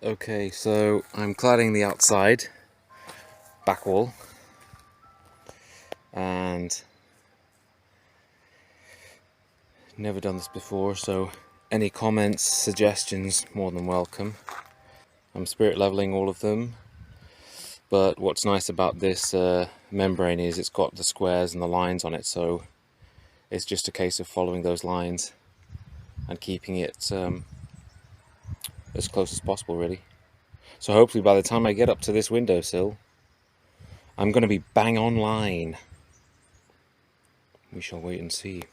Okay, so I'm cladding the outside back wall, and never done this before, so any comments, suggestions, more than welcome. I'm spirit leveling all of them, but what's nice about this membrane is it's got the squares and the lines on it, so it's just a case of following those lines and keeping it as close as possible, really. So hopefully by the time I get up to this windowsill, I'm going to be bang on line. We shall wait and see.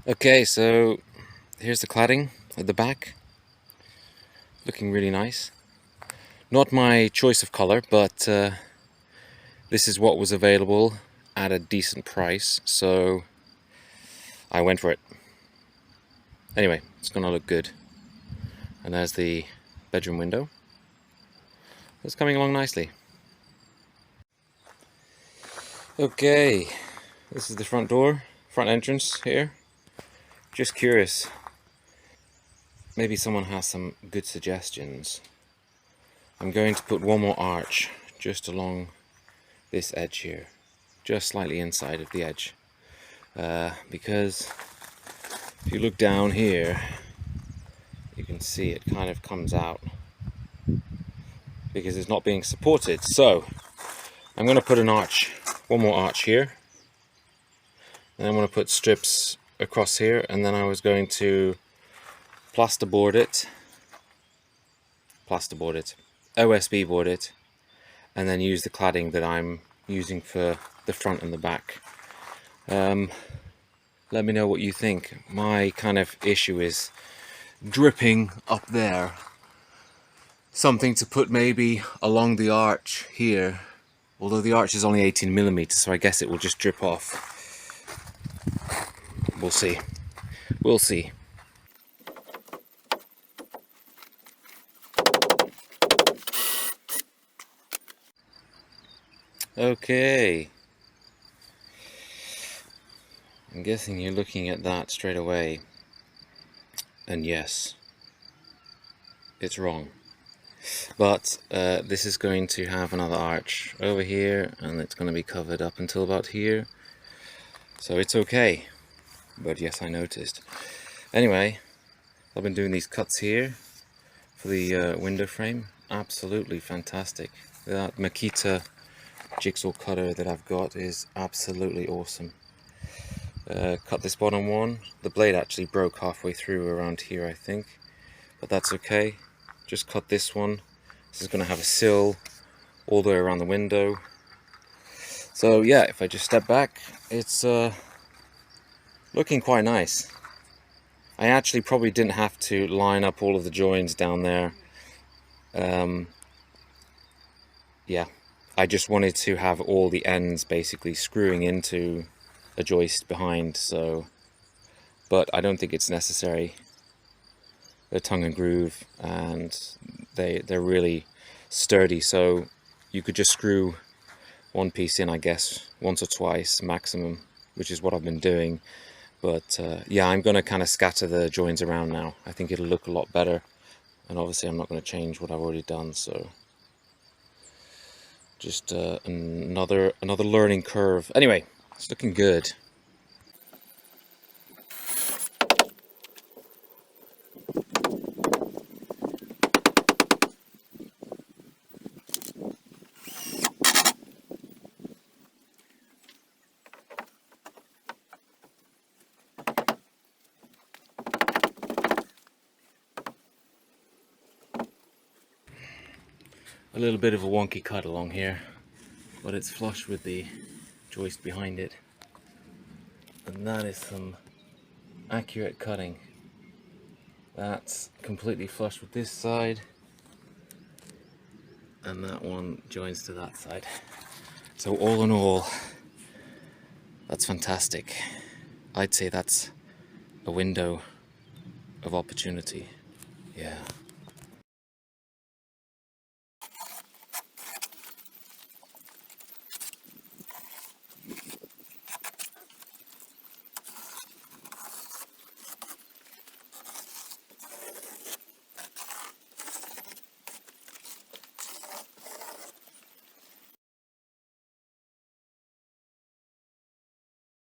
Okay, so here's the cladding at the back, looking really nice. Not my choice of color, but this is what was available at a decent price, so I went for it. Anyway, it's gonna look good. And there's the bedroom window. It's coming along nicely. Okay, this is the front door, front entrance here. Just curious, maybe someone has some good suggestions. I'm going to put one more arch just along this edge here, just slightly inside of the edge, because if you look down here, you can see it kind of comes out because it's not being supported. So I'm going to put an arch, one more arch here, and I'm going to put strips across here, and then I was going to plasterboard it, OSB board it, and then use the cladding that I'm using for the front and the back. Let me know what you think. My kind of issue is dripping up there. Something to put maybe along the arch here, although the arch is only 18mm, so I guess it will just drip off. We'll see. We'll see. Okay. I'm guessing you're looking at that straight away. And yes, it's wrong. But this is going to have another arch over here, and it's going to be covered up until about here. So it's okay. But yes, I noticed. Anyway, I've been doing these cuts here for the window frame. Absolutely fantastic. That Makita jigsaw cutter that I've got is absolutely awesome. Cut this bottom one. The blade actually broke halfway through around here, I think, but that's okay. Just cut this one. This is going to have a sill all the way around the window. So yeah, if I just step back, it's looking quite nice. I actually probably didn't have to line up all of the joins down there. Yeah, I just wanted to have all the ends basically screwing into a joist behind, so, but I don't think it's necessary. They're tongue and groove, and they're really sturdy, so you could just screw one piece in, I guess, once or twice maximum, which is what I've been doing. But yeah, I'm going to kind of scatter the joins around now. I think it'll look a lot better, and obviously I'm not going to change what I've already done, so just another learning curve. Anyway, it's looking good. A little bit of a wonky cut along here, but it's flush with the joist behind it, and that is some accurate cutting. That's completely flush with this side, and that one joins to that side. So all in all, that's fantastic. I'd say that's a window of opportunity. Yeah.